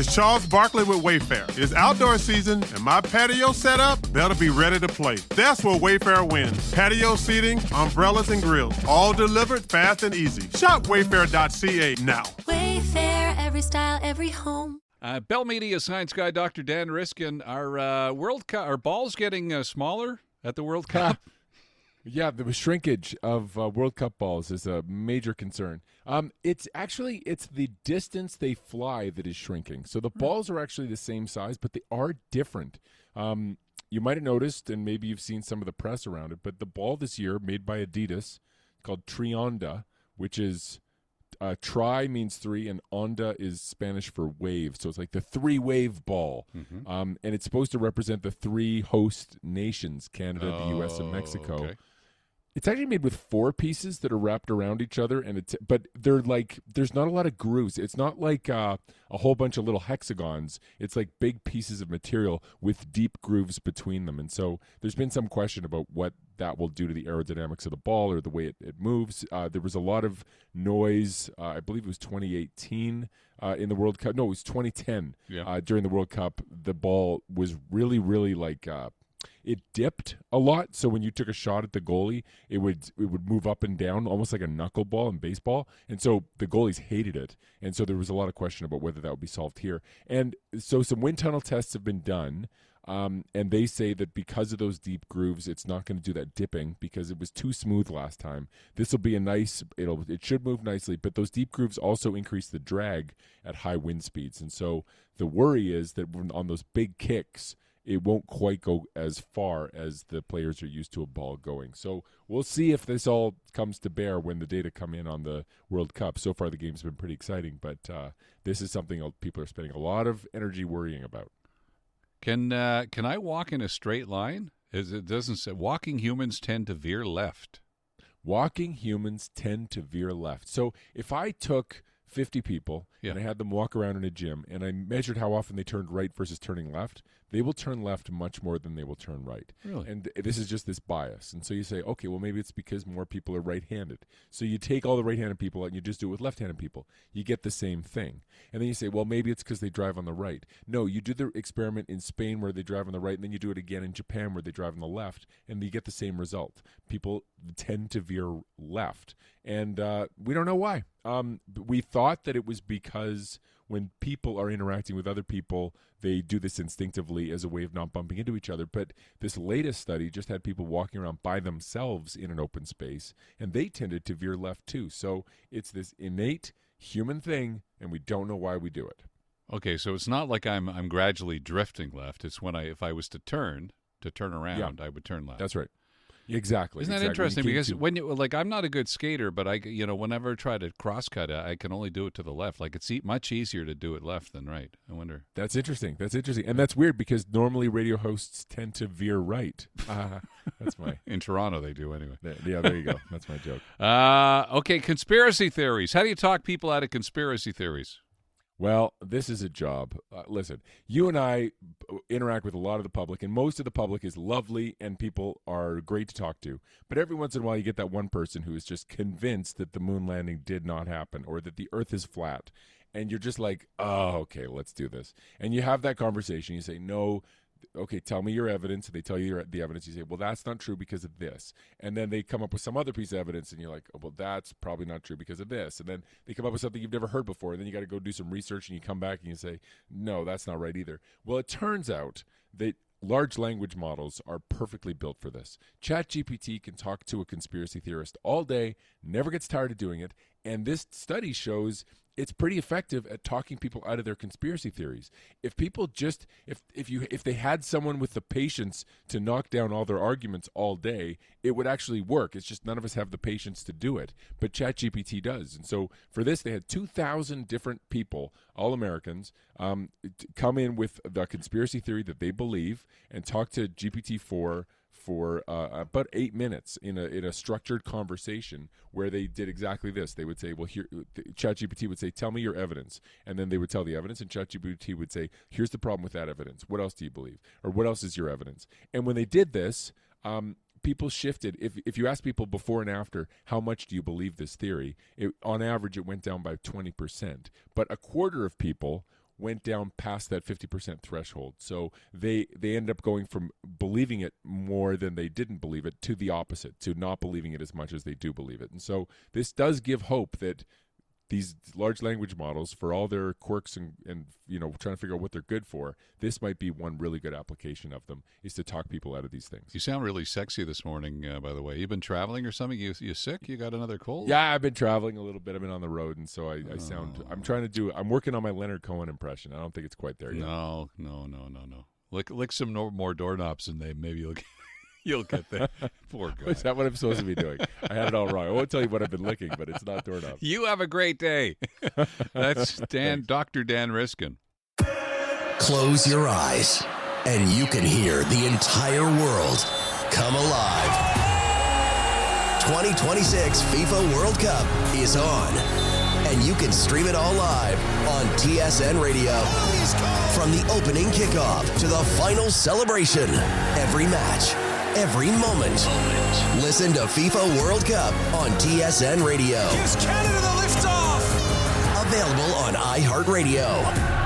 It's Charles Barkley with Wayfair. It's outdoor season, and my patio setup better be ready to play. That's where Wayfair wins. Patio seating, umbrellas, and grills, all delivered fast and easy. Shop wayfair.ca now. Wayfair, every style, every home. Bell Media science guy Dr. Dan Riskin. Our World Cup, our ball's getting smaller at the World Cup. Yeah, the shrinkage of World Cup balls is a major concern. It's the distance they fly that is shrinking. So the balls are actually the same size, but they are different. You might have noticed, and maybe you've seen some of the press around it, but the ball this year made by Adidas called Trionda, which is tri means three, and onda is Spanish for wave. So it's like the three-wave ball. Mm-hmm. And it's supposed to represent the three host nations, Canada, the U.S., and Mexico. Okay. It's actually made with 4 pieces that are wrapped around each other, but they're like, there's not a lot of grooves. It's not like a whole bunch of little hexagons. It's like big pieces of material with deep grooves between them. And so there's been some question about what that will do to the aerodynamics of the ball or the way it moves. There was a lot of noise. I believe it was 2018 in the World Cup. No, it was 2010 during the World Cup. The ball was really, really like... it dipped a lot, so when you took a shot at the goalie, it would move up and down, almost like a knuckleball in baseball, and so the goalies hated it, and so there was a lot of question about whether that would be solved here. And so some wind tunnel tests have been done, and they say that because of those deep grooves, it's not going to do that dipping because it was too smooth last time. This will be it should move nicely, but those deep grooves also increase the drag at high wind speeds, and so the worry is that on those big kicks, it won't quite go as far as the players are used to a ball going. So we'll see if this all comes to bear when the data come in on the World Cup. So far, the game's been pretty exciting, but this is something people are spending a lot of energy worrying about. Can I walk in a straight line? It doesn't say walking humans tend to veer left. Walking humans tend to veer left. So if I took 50 people and I had them walk around in a gym and I measured how often they turned right versus turning left, they will turn left much more than they will turn right. Really? And this is just this bias. And so you say, okay, well, maybe it's because more people are right-handed. So you take all the right-handed people and you just do it with left-handed people. You get the same thing. And then you say, well, maybe it's because they drive on the right. No, you do the experiment in Spain where they drive on the right, and then you do it again in Japan where they drive on the left, and you get the same result. People tend to veer left. And we don't know why. We thought that it was because when people are interacting with other people, they do this instinctively as a way of not bumping into each other. But this latest study just had people walking around by themselves in an open space, and they tended to veer left too. So it's this innate human thing, and we don't know why we do it. Okay, so it's not like I'm gradually drifting left. It's when if I was to turn around, I would turn left. That's right. Exactly. Isn't that interesting? Because when I'm not a good skater, but whenever I try to cross cut, I can only do it to the left. Like it's much easier to do it left than right. I wonder. That's interesting. And that's weird because normally radio hosts tend to veer right. That's my in Toronto they do anyway. Yeah, there you go. That's my joke. Okay, conspiracy theories. How do you talk people out of conspiracy theories? Well, this is a job. Listen, you and I interact with a lot of the public, and most of the public is lovely, and people are great to talk to. But every once in a while, you get that one person who is just convinced that the moon landing did not happen or that the Earth is flat. And you're just like, oh, okay, let's do this. And you have that conversation. You say, no. Okay, tell me your evidence. And they tell you the evidence. You say, well, that's not true because of this. And then they come up with some other piece of evidence, and you're like, oh, well, that's probably not true because of this. And then they come up with something you've never heard before, and then you got to go do some research, and you come back and you say, no, that's not right either. Well, it turns out that large language models are perfectly built for this. ChatGPT can talk to a conspiracy theorist all day, never gets tired of doing it, and this study shows it's pretty effective at talking people out of their conspiracy theories. If people just if they had someone with the patience to knock down all their arguments all day, it would actually work. It's just none of us have the patience to do it. But ChatGPT does. And so for this, they had 2,000 different people, all Americans, come in with the conspiracy theory that they believe and talk to GPT-4 for about 8 minutes in a structured conversation where they did exactly this. They would say, well, here, ChatGPT would say, tell me your evidence. And then they would tell the evidence, and ChatGPT would say, here's the problem with that evidence. What else do you believe? Or what else is your evidence? And when they did this, people shifted. If you ask people before and after, how much do you believe this theory? On average, it went down by 20%. But a quarter of people went down past that 50% threshold. So they ended up going from believing it more than they didn't believe it to the opposite, to not believing it as much as they do believe it. And so this does give hope that these large language models, for all their quirks and trying to figure out what they're good for, this might be one really good application of them, is to talk people out of these things. You sound really sexy this morning, by the way. You've been traveling or something? You sick? You got another cold? Yeah, I've been traveling a little bit. I've been on the road, and so I sound. I'm working on my Leonard Cohen impression. I don't think it's quite there yet. No. Lick some more doorknobs, and maybe you'll get there. Poor guy. Is that what I'm supposed to be doing? I had it all wrong. I won't tell you what I've been licking, but it's not doorknobs. You have a great day. That's Dr. Dan Riskin. Close your eyes, and you can hear the entire world come alive. 2026 FIFA World Cup is on, and you can stream it all live on TSN Radio. From the opening kickoff to the final celebration, every match, every moment. Listen to FIFA World Cup on TSN Radio. Gives Canada the lift off. Available on iHeartRadio.